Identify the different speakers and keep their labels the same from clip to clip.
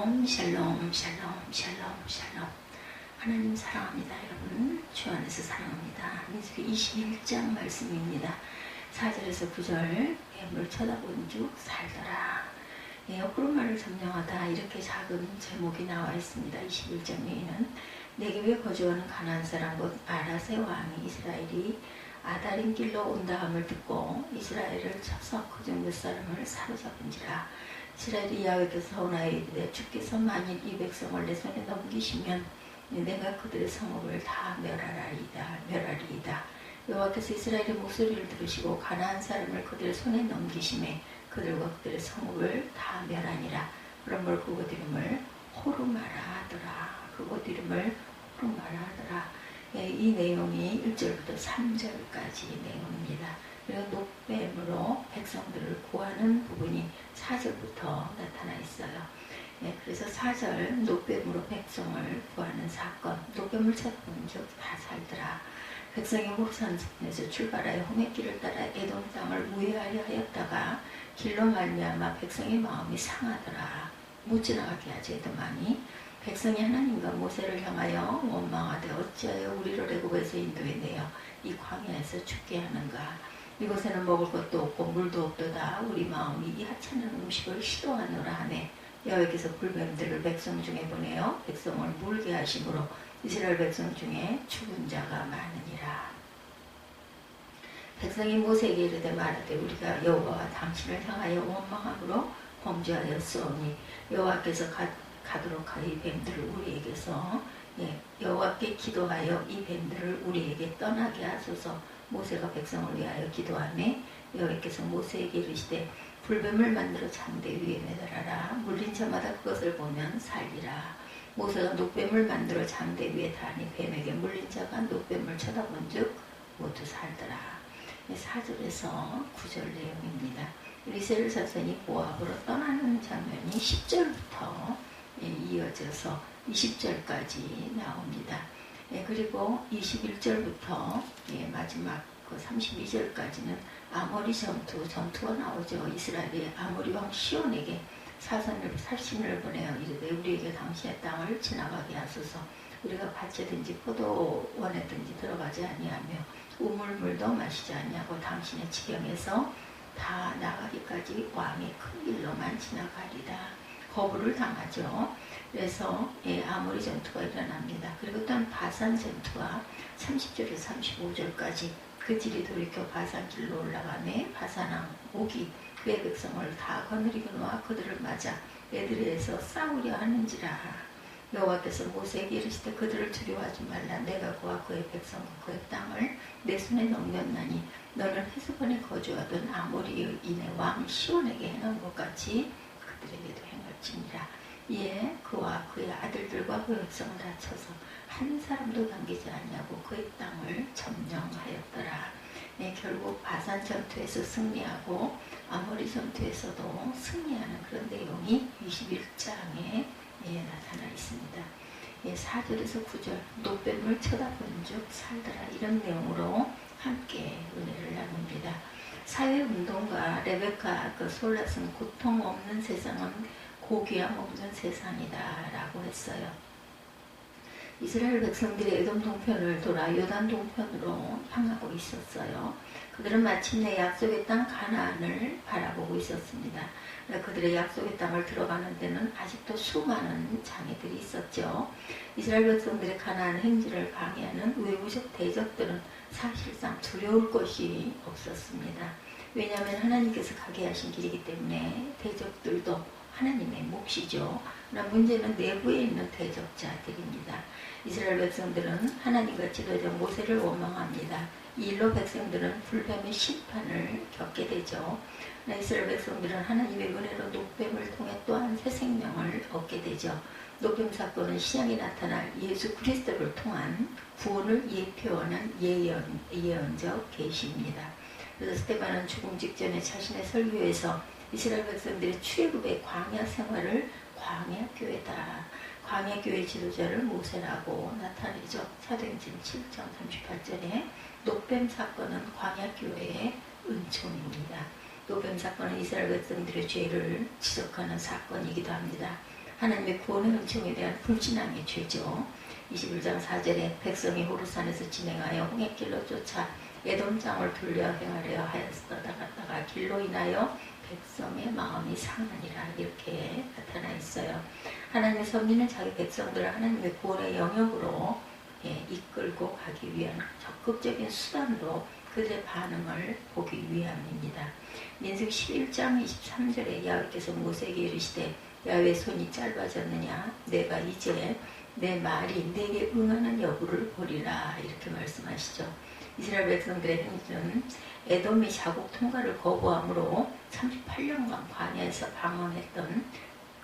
Speaker 1: 샬롬 샬롬 샬롬 샬롬 샬롬. 하나님 사랑합니다. 여러분 주 안에서 사랑합니다. 민수기 21장 말씀입니다. 4절에서 9절 물 쳐다본 즉 살더라. 호르마를 점령하다 이렇게 작은 제목이 나와 있습니다. 21장에는 네겝에 거주하는 가나안 사람 곧 아라세 왕이 이스라엘이 아다림 길로 온다 함을 듣고 이스라엘을 쳐서 그중 몇 사람을 사로잡은지라. 이스라엘이 야훼께서 서운하여 이르되 주께서 만일 이 백성을 내 손에 넘기시면 내가 그들의 성읍을 다 멸하리이다. 여호와께서 이스라엘의 목소리를 들으시고 가나안 사람을 그들의 손에 넘기심에 그들과 그들의 성읍을 다 멸하니라. 그러므로 그곳 이름을 호르마라 하더라. 그곳 이름을 호르마라 하더라. 이 내용이 1절부터 3절까지 내용입니다. 그리고 노뱀으로 백성들을 구하는 부분이 4절부터 나타나 있어요. 그래서 4절 노뱀으로 백성을 구하는 사건. 노뱀을 쳐다본 즉 다 살더라. 백성이 호르산에서 출발하여 호맥길을 따라 에돔 땅을 우회하려 하였다가 길로 말미암아 백성의 마음이 상하더라. 못 지나가게 하지 에돔왕이. 백성이 하나님과 모세를 향하여 원망하되 어찌하여 우리를 애굽에서 인도해내어 이 광야에서 죽게 하는가. 이곳에는 먹을 것도 없고 물도 없도다. 우리 마음이 이 하찮은 음식을 시도하노라 하네. 여호와께서 불뱀들을 백성 중에 보내어 백성을 물게 하심으로 이스라엘 백성 중에 죽은 자가 많으니라. 백성이 모세에게 이르되 말하되 우리가 여호와와 당신을 향하여 원망함으로 범죄하였사오니 여호와께서 가도록 하여 이 뱀들을 우리에게서 여호와께 기도하여 이 뱀들을 우리에게 떠나게 하소서. 모세가 백성을 위하여 기도하매 여호와께서 모세에게 이르시되 불뱀을 만들어 장대 위에 매달아라. 물린 자마다 그것을 보면 살리라. 모세가 노뱀을 만들어 장대 위에 다니 뱀에게 물린 자가 노뱀을 쳐다본 즉 모두 살더라. 4절에서 9절 내용입니다. 이스라엘 자손이 모압으로 떠나는 장면이 10절부터 이어져서 20절까지 나옵니다. 그리고 21절부터 마지막 32절까지는 아모리 전투가 나오죠. 이스라엘이 아모리 왕 시온에게 사신을 보내어 이르되 우리에게 당신의 땅을 지나가게 하소서. 우리가 밭에든지 포도원에든지 들어가지 아니하며 우물물도 마시지 아니하고 당신의 지경에서 다 나가기까지 왕의 큰 길로만 지나가리라. 거부를 당하죠. 그래서 아모리 전투가 일어납니다. 그리고 또한 바산 전투가 30절에서 35절까지 그 길이 돌이켜 바산 길로 올라가매 바산왕 옥이 그의 백성을 다 거느리고 놓아 그들을 맞아 에드레에서 싸우려 하는지라. 여호와께서 모세에게 이르시되 그들을 두려워하지 말라. 내가 그와 그의 백성과 그의 땅을 내 손에 넘겼나니 너는 헤스본에 거주하던 아모리인의 왕 시온에게 행한 것 같이 그들에게도 행할지니라. 이에 그와 그의 아들들과 그의 백성을 다 쳐서 한 사람도 남기지 아니하고 그의 땅을 점령하였더라. 결국 바산 전투에서 승리하고 아모리 전투에서도 승리하는 그런 내용이 21장에 나타나 있습니다. 4절에서 9절 노뱀을 쳐다본 즉 살더라. 이런 내용으로 함께 은혜를 나눕니다. 사회운동가 레베카 솔라스는 고통 없는 세상은 고귀함 없는 세상이다 라고 했어요. 이스라엘 백성들이 에돔 동편을 돌아 요단 동편으로 향하고 있었어요. 그들은 마침내 약속의 땅 가나안을 바라보고 있었습니다. 그들의 약속의 땅을 들어가는 데는 아직도 수많은 장애들이 있었죠. 이스라엘 백성들의 가나안 행진을 방해하는 외부적 대적들은 사실상 두려울 것이 없었습니다. 왜냐하면 하나님께서 가게 하신 길이기 때문에 대적들도 하나님의 몫이죠. 그러나 문제는 내부에 있는 대적자들입니다. 이스라엘 백성들은 하나님과 지도자 모세를 원망합니다. 이 일로 백성들은 불뱀의 심판을 겪게 되죠. 이스라엘 백성들은 하나님의 은혜로 노뱀을 통해 또한 새 생명을 얻게 되죠. 노뱀 사건은 신약에 나타날 예수 그리스도를 통한 구원을 예표하는 예언적 계시입니다. 그래서 스데반은 죽음 직전에 자신의 설교에서 이스라엘 백성들의 출애굽의 광야 생활을 광야교회다. 광야교회 지도자를 모세라고 나타내죠. 사도행전 7장 38절에 노뱀 사건은 광야교회의 은총입니다. 노뱀 사건은 이스라엘 백성들의 죄를 지적하는 사건이기도 합니다. 하나님의 구원의 은총에 대한 불신앙의 죄죠. 21장 4절에 백성이 호르산에서 진행하여 홍해길로 쫓아 에돔 땅을 돌려 행하려 하였다가 길로 인하여 백성의 마음이 상하니라 이렇게 나타나 있어요. 하나님의 섭리는 자기 백성들을 하나님의 구원의 영역으로 이끌고 가기 위한 적극적인 수단으로 그들의 반응을 보기 위함입니다. 민수기 11장 23절에 야훼께서 모세에게 이르시되 야훼의 손이 짧아졌느냐 내가 이제 내 말이 내게 응하는 여부를 보리라 이렇게 말씀하시죠. 이스라엘 백성들의 행위는 에돔이 자국 통과를 거부함으로 38년간 광야에서 방황했던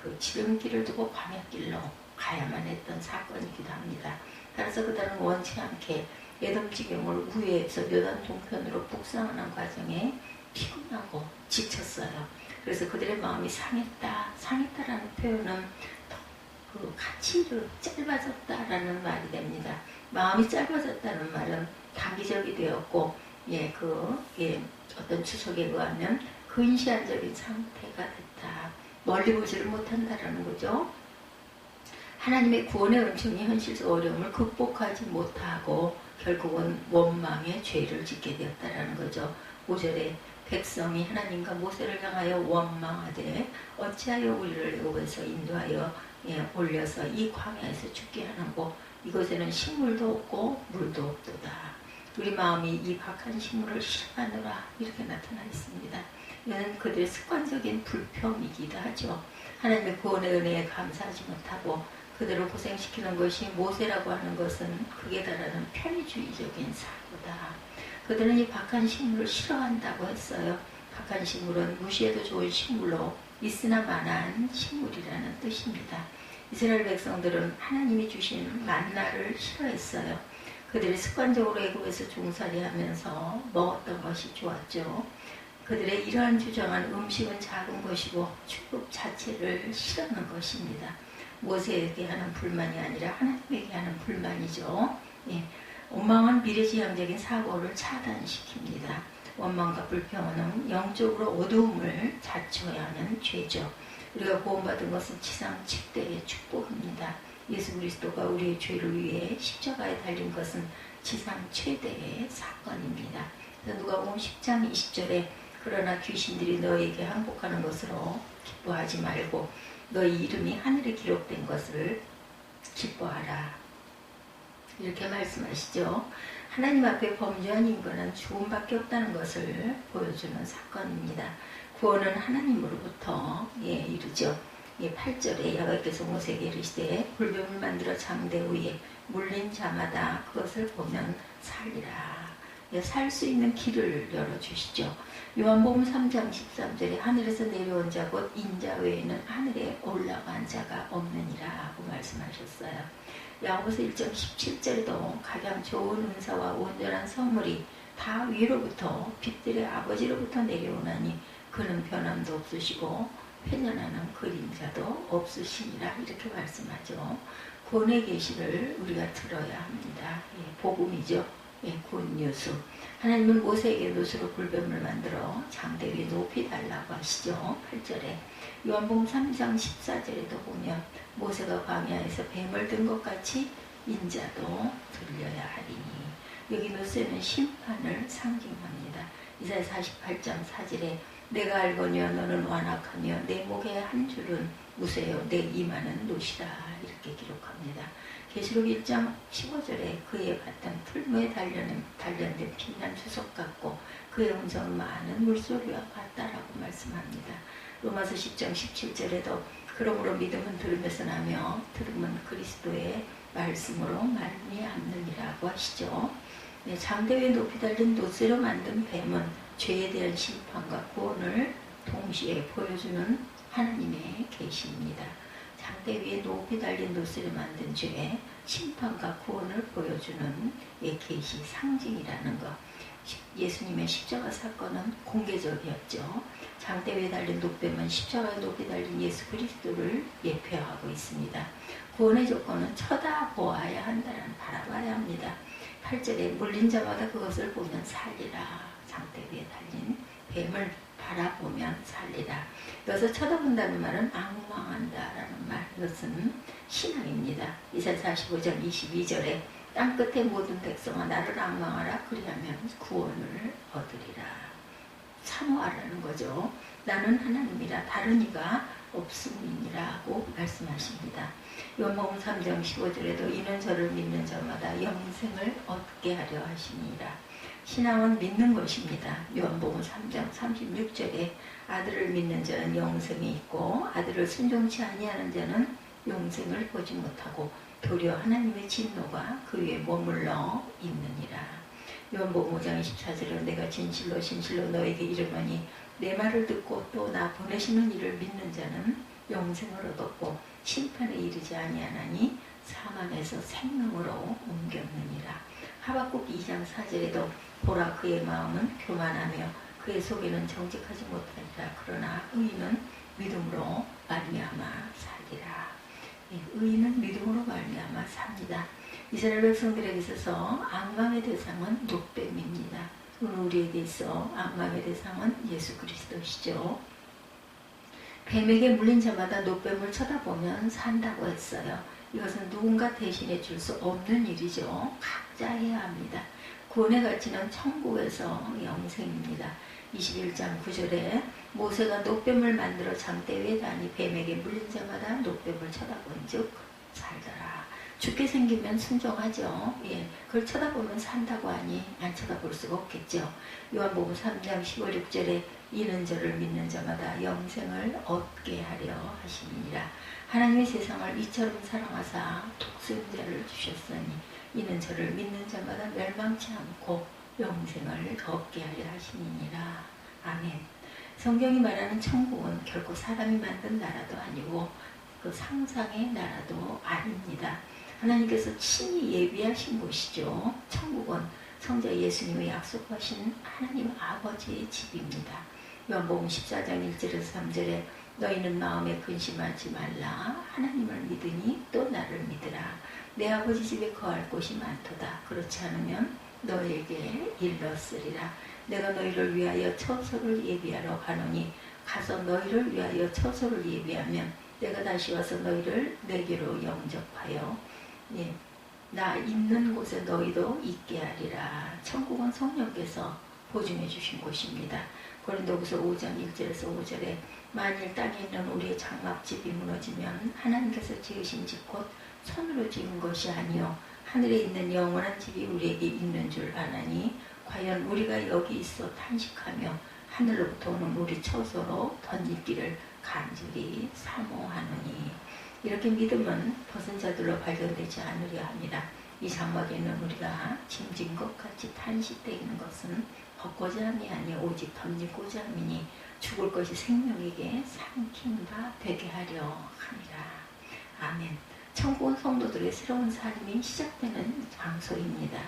Speaker 1: 그 지름길을 두고 광야길로 가야만 했던 사건이기도 합니다. 따라서 그들은 원치 않게 에돔 지경을 우회해서 요단 동편으로 북상하는 과정에 피곤하고 지쳤어요. 그래서 그들의 마음이 상했다라는 표현은 그 가치를 짧아졌다라는 말이 됩니다. 마음이 짧아졌다는 말은 단기적이 되었고, 어떤 추석에 의하면 근시안적인 상태가 됐다. 멀리 보지를 못한다라는 거죠. 하나님의 구원의 은총이 현실적 어려움을 극복하지 못하고 결국은 원망의 죄를 짓게 되었다라는 거죠. 5절에 백성이 하나님과 모세를 향하여 원망하되 어찌하여 우리를 애굽에서 인도하여 올려서 이 광야에서 죽게 하는고 이곳에는 식물도 없고 물도 없도다. 우리 마음이 이 박한 식물을 싫어하느라 이렇게 나타나 있습니다. 이는 그들의 습관적인 불평이기도 하죠. 하나님의 구원의 은혜에 감사하지 못하고 그들을 고생시키는 것이 모세라고 하는 것은 극에 달하는 편의주의적인 사고다. 그들은 이 박한 식물을 싫어한다고 했어요. 박한 식물은 무시해도 좋은 식물로 있으나 마나한 식물이라는 뜻입니다. 이스라엘 백성들은 하나님이 주신 만나를 싫어했어요. 그들이 습관적으로 애굽에서 종살이하면서 먹었던 것이 좋았죠. 그들의 이러한 주장한 음식은 작은 것이고 축복 자체를 싫어하는 것입니다. 모세에게 하는 불만이 아니라 하나님에게 하는 불만이죠. 원망은 미래지향적인 사고를 차단시킵니다. 원망과 불평은 영적으로 어두움을 자초해야 하는 죄죠. 우리가 구원받은 것은 지상 최대의 축복입니다. 예수 그리스도가 우리의 죄를 위해 십자가에 달린 것은 지상 최대의 사건입니다. 누가복음 10장 20절에 그러나 귀신들이 너에게 항복하는 것으로 기뻐하지 말고 너희 이름이 하늘에 기록된 것을 기뻐하라. 이렇게 말씀하시죠. 하나님 앞에 범죄한 인간은 죽음밖에 없다는 것을 보여주는 사건입니다. 구원은 하나님으로부터 이르죠. 8절에 야훼께서 모세에게 이르시되 불뱀을 만들어 장대 위에 물린 자마다 그것을 보면 살리라. 살 수 있는 길을 열어주시죠. 요한복음 3장 13절에 하늘에서 내려온 자 곧 인자 외에는 하늘에 올라간 자가 없느니라 하고 말씀하셨어요. 야고보서 1장 17절에도 가장 좋은 은사와 온전한 선물이 다 위로부터 빛들의 아버지로부터 내려오나니 그는 변함도 없으시고 회년하는 그림자도 없으시니라 이렇게 말씀하죠. 구원의 계시를 우리가 들어야 합니다. 복음이죠. 굿뉴스. 하나님은 모세에게 노수로 불뱀을 만들어 장대 위에 높이 달라고 하시죠. 8절에 요한복음 3장 14절에도 보면 모세가 광야에서 뱀을 든 것 같이 인자도 들려야 하리니 여기 노수는 심판을 상징합니다. 이사야 48장 4절에 내가 알거니와 너는 완악하며 내 목에 한 줄은 무쇠요 내 이마는 노시라 이렇게 기록합니다. 계시록 1장 15절에 그의 같은 풀무에 단련된 빛난 주석 같고 그의 음성은 많은 물소리와 같다라고 말씀합니다. 로마서 10장 17절에도 그러므로 믿음은 들음에서 나며 들음은 그리스도의 말씀으로 말미암느니라고 하시죠. 장대 위에 높이 달린 노쇠로 만든 뱀은 죄에 대한 심판과 구원을 동시에 보여주는 하나님의 계시입니다. 장대 위에 높이 달린 노쇠로 만든 죄, 심판과 구원을 보여주는 계시 상징이라는 것. 예수님의 십자가 사건은 공개적이었죠. 장대 위에 달린 노뱀은 십자가에 높이 달린 예수 그리스도를 예표하고 있습니다. 구원의 조건은 쳐다보아야 한다는 바라봐야 합니다. 8절에 물린 자마다 그것을 보면 살리라. 장대 위에 달린 뱀을 바라보면 살리라. 여기서 쳐다본다는 말은 악망한다라는 말. 이것은 신앙입니다. 이사야 45장 22절에 땅끝의 모든 백성아 나를 악망하라. 그리하면 구원을 얻으리라. 사모하라는 거죠. 나는 하나님이라 다른 이가 없음이니라고 말씀하십니다. 요한복음 3장 15절에도 이는 저를 믿는 자마다 영생을 얻게 하려 하시니라. 신앙은 믿는 것입니다. 요한복음 3장 36절에 아들을 믿는 자는 영생이 있고 아들을 순종치 아니하는 자는 영생을 보지 못하고 도리어 하나님의 진노가 그 위에 머물러 있느니라. 요한복음 5장 24절에 내가 진실로 진실로 너에게 이르노니 내 말을 듣고 또 나 보내시는 이를 믿는 자는 영생을 얻었고 심판에 이르지 아니하나니 사망에서 생명으로 옮겼느니라. 하박국 2장 4절에도 보라 그의 마음은 교만하며 그의 속에는 정직하지 못하리라. 그러나 의인은 믿음으로 말미암아 살리라. 의인은 믿음으로 말미암아 삽니다. 이스라엘 백성들에게 있어서 악망의 대상은 노뱀입니다. 오늘 우리에게 있어 악망의 대상은 예수 그리스도시죠. 뱀에게 물린 자마다 노뱀을 쳐다보면 산다고 했어요. 이것은 누군가 대신해 줄 수 없는 일이죠. 각자 해야 합니다. 구원의 가치는 천국에서 영생입니다. 21장 9절에 모세가 노뱀을 만들어 장대 위에 다니 뱀에게 물린 자마다 노뱀을 쳐다본 즉 살더라. 죽게 생기면 순종하죠. 그걸 쳐다보면 산다고 하니 안 쳐다볼 수가 없겠죠. 요한복음 3장 15, 16절에 이는 저를 믿는 자마다 영생을 얻게 하려 하시니라. 하나님의 세상을 이처럼 사랑하사 독생자를 주셨으니 이는 저를 믿는 자마다 멸망치 않고 영생을 얻게 하려 하시니라. 아멘. 성경이 말하는 천국은 결코 사람이 만든 나라도 아니고 그 상상의 나라도 아닙니다. 하나님께서 친히 예비하신 곳이죠. 천국은 성자 예수님이 약속하신 하나님 아버지의 집입니다. 요한복음 14장 1절에서 3절에 너희는 마음에 근심하지 말라. 하나님을 믿으니 또 나를 믿으라. 내 아버지 집에 거할 곳이 많도다. 그렇지 않으면 너에게 일렀으리라. 내가 너희를 위하여 처소를 예비하러 가노니 가서 너희를 위하여 처소를 예비하면 내가 다시 와서 너희를 내게로 영접하여 나 있는 곳에 너희도 있게 하리라. 천국은 성령께서 보증해 주신 곳입니다. 고린도후서 5장 1절에서 5절에 만일 땅에 있는 우리의 장막집이 무너지면 하나님께서 지으신 집 곧 손으로 지은 것이 아니요 하늘에 있는 영원한 집이 우리에게 있는 줄 아나니 과연 우리가 여기 있어 탄식하며 하늘로부터 오는 우리 처소로 던지기를 간절히 사모하노니. 이렇게 믿음은 벗은 자들로 발견되지 않으려 합니다. 이 장막에 있는 우리가 짐진 것 같이 탄식되는 것은 벗고자 함이 아니 오직 던지고자 함이니 죽을 것이 생명에게 삼킨 바 되게 하려 함이라. 아멘. 천국은 성도들의 새로운 삶이 시작되는 장소입니다.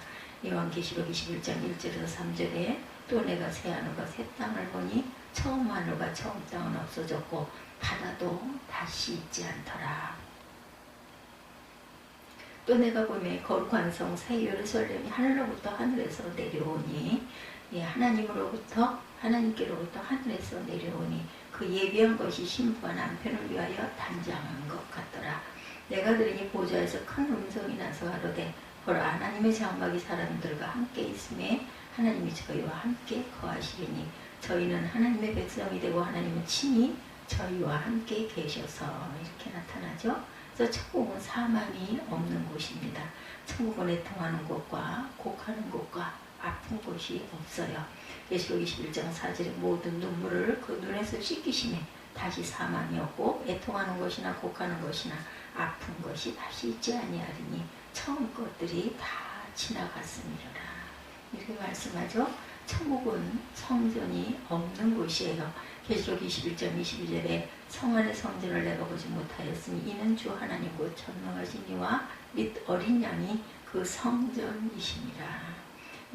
Speaker 1: 요한계시록 21장 1절에서 3절에 또 내가 새 하늘과 새 땅을 보니 처음 하늘과 처음 땅은 없어졌고 바다도 다시 있지 않더라. 또 내가 보매 거룩한 성 새 예루살렘이 하늘로부터 하늘에서 내려오니 하나님으로부터 하나님께로부터 하늘에서 내려오니 그 예비한 것이 신부와 남편을 위하여 단장한 것 같더라. 내가 들으니 보좌에서 큰 음성이 나서 가로되 보라 하나님의 장막이 사람들과 함께 있음에 하나님이 저희와 함께 거하시리니 저희는 하나님의 백성이 되고 하나님은 친히 저희와 함께 계셔서 이렇게 나타나죠. 그래서 천국은 사망이 없는 곳입니다. 천국은 애통하는 곳과 곡하는 곳과 아픈 곳이 없어요. 계시록 21장 4절에 모든 눈물을 그 눈에서 씻기시네 다시 사망이 없고 애통하는 것이나 곡하는 것이나 아픈 것이 다시 있지 아니하리니 처음 것들이 다 지나갔음이로라. 이렇게 말씀하죠. 천국은 성전이 없는 곳이에요. 계시록 21장 22절에 성 안의 성전을 내가 보지 못하였으니 이는 주 하나님 곧 전능하신 이와 및 어린 양이 그 성전이시니라.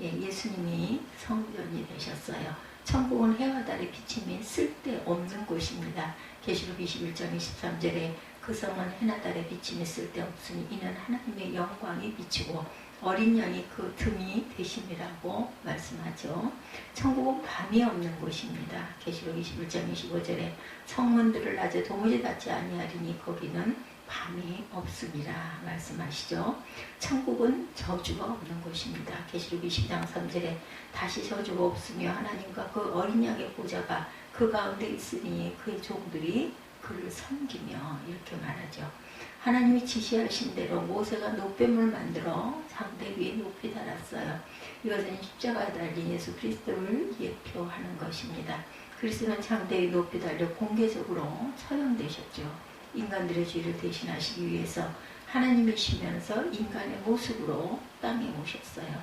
Speaker 1: 예수님이 성전이 되셨어요. 천국은 해와 달의 비침이 쓸데없는 곳입니다. 계시록 21장 23절에 그 성은 해나 달에 비침이 쓸데없으니 이는 하나님의 영광이 비치고 어린 양이 그 틈이 되심이라고 말씀하죠. 천국은 밤이 없는 곳입니다. 계시록 21장 25절에 성문들을 낮에 도무지 닫지 아니하리니 거기는 밤이 없음이라 말씀하시죠. 천국은 저주가 없는 곳입니다. 계시록 20장 3절에 다시 저주가 없으며 하나님과 그 어린 양의 보좌가 그 가운데 있으니 그의 종들이 그를 섬기며 이렇게 말하죠. 하나님이 지시하신 대로 모세가 노뱀을 만들어 장대 위에 높이 달았어요. 이것은 십자가에 달린 예수 그리스도를 예표하는 것입니다. 그리스도는 장대 위에 높이 달려 공개적으로 처형되셨죠. 인간들의 죄를 대신하시기 위해서 하나님이시면서 인간의 모습으로 땅에 오셨어요.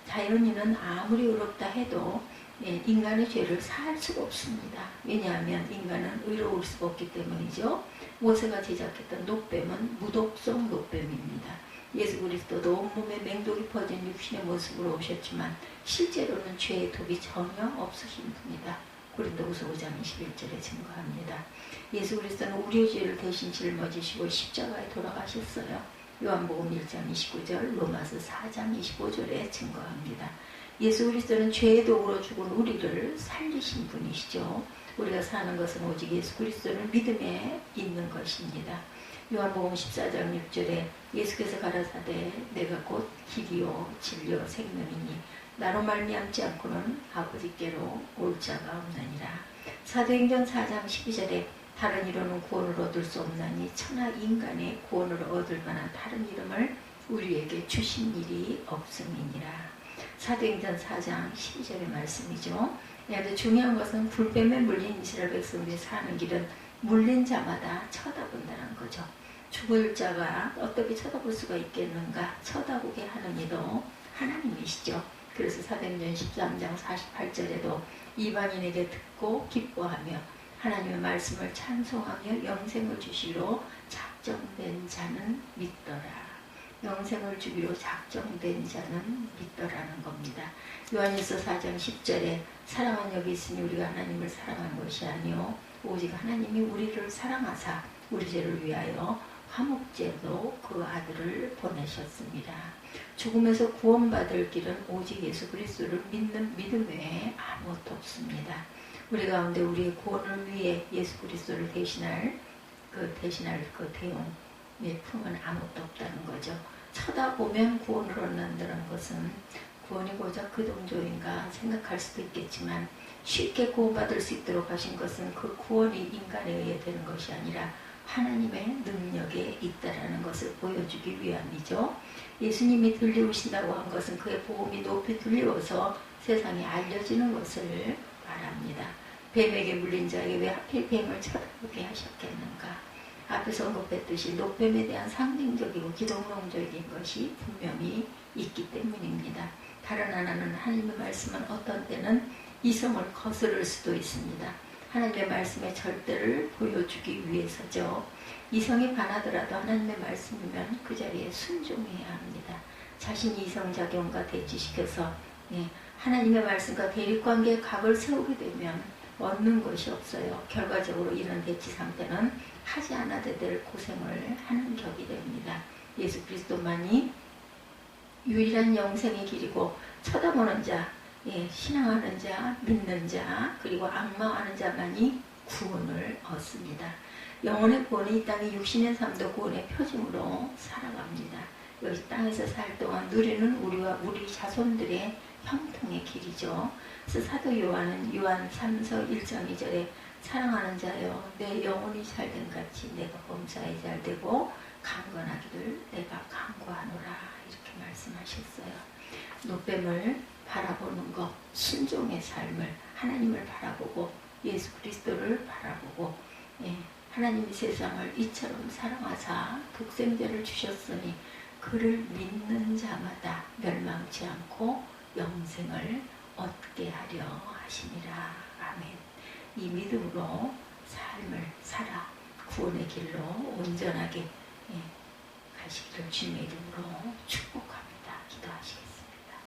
Speaker 1: 자연인은 아무리 의롭다 해도 인간의 죄를 사할 수가 없습니다. 왜냐하면 인간은 의로울 수가 없기 때문이죠. 모세가 제작했던 노뱀은 무독성 노뱀입니다. 예수 그리스도도 온몸에 맹독이 퍼진 육신의 모습으로 오셨지만 실제로는 죄의 독이 전혀 없으신 분이다. 고린도후서 5장 21절에 증거합니다. 예수 그리스도는 우리의 죄를 대신 짊어지시고 십자가에 돌아가셨어요. 요한복음 1장 29절, 로마서 4장 25절에 증거합니다. 예수 그리스도는 죄의 독으로 죽은 우리를 살리신 분이시죠. 우리가 사는 것은 오직 예수 그리스도를 믿음에 있는 것입니다. 요한복음 14장 6절에 예수께서 가라사대 내가 곧 길이요 진리요 생명이니 나로 말미암지 않고는 아버지께로 올 자가 없느니라. 사도행전 4장 12절에 다른 이로는 구원을 얻을 수 없나니 천하 인간의 구원을 얻을 만한 다른 이름을 우리에게 주신 일이 없음이니라. 사도행전 4장 12절의 말씀이죠. 그런데 중요한 것은 불뱀에 물린 이스라엘 백성들이 사는 길은 물린 자마다 쳐다본다는 거죠. 죽을 자가 어떻게 쳐다볼 수가 있겠는가? 쳐다보게 하는 이도 하나님이시죠. 그래서 사도행전 13장 48절에도 이방인에게 듣고 기뻐하며 하나님의 말씀을 찬송하며 영생을 주시기로 작정된 자는 믿더라. 영생을 주기로 작정된 자는 믿더라는 겁니다. 요한일서 4장 10절에 사랑한 여기 있으니 우리가 하나님을 사랑한 것이 아니요 오직 하나님이 우리를 사랑하사 우리 죄를 위하여 화목제로 그 아들을 보내셨습니다. 죽음에서 구원받을 길은 오직 예수 그리스도를 믿는 믿음 외에 아무것도 없습니다. 우리 가운데 우리의 구원을 위해 예수 그리스도를 대신할 그 대용의 품은 아무것도 없다는 거죠. 쳐다보면 구원을 얻는다는 것은 구원이 고작 그 정도인가 생각할 수도 있겠지만 쉽게 구원받을 수 있도록 하신 것은 그 구원이 인간에 의해 되는 것이 아니라 하나님의 능력에 있다라는 것을 보여주기 위함이죠. 예수님이 들려오신다고 한 것은 그의 복음이 높이 들려와서 세상에 알려지는 것을 말합니다. 뱀에게 물린 자에게 왜 하필 뱀을 쳐다보게 하셨겠는가? 앞에서 언급했듯이 노뱀에 대한 상징적이고 기독론적인 것이 분명히 있기 때문입니다. 다른 하나는 하나님의 말씀은 어떤 때는 이성을 거스를 수도 있습니다. 하나님의 말씀의 절대를 보여주기 위해서죠. 이성이 반하더라도 하나님의 말씀이면 그 자리에 순종해야 합니다. 자신이 이성작용과 대치시켜서 하나님의 말씀과 대립관계의 각을 세우게 되면 얻는 것이 없어요. 결과적으로 이런 대치 상태는 하지 않아도 될 고생을 하는 격이 됩니다. 예수 그리스도만이 유일한 영생의 길이고 쳐다보는 자, 신앙하는 자, 믿는 자, 그리고 악마하는 자만이 구원을 얻습니다. 영혼의 구원이 이 땅의 육신의 삶도 구원의 표징으로 살아갑니다. 여기 땅에서 살 동안 누리는 우리와 우리 자손들의 형통의 길이죠. 그래서 사도 요한은 요한 3서 1장 2절에 사랑하는 자여 내 영혼이 잘된 같이 내가 범사에 잘되고 강건하기를 내가 강구하노라 이렇게 말씀하셨어요. 노뱀을 바라보는 것, 순종의 삶을 하나님을 바라보고 예수 그리스도를 바라보고 하나님이 세상을 이처럼 사랑하사 독생자를 주셨으니 그를 믿는 자마다 멸망치 않고 영생을 얻게 하려 하시니라. 아멘. 이 믿음으로 삶을 살아 구원의 길로 온전하게 가시기를 주님의 이름으로 축복합니다. 기도하시겠습니다.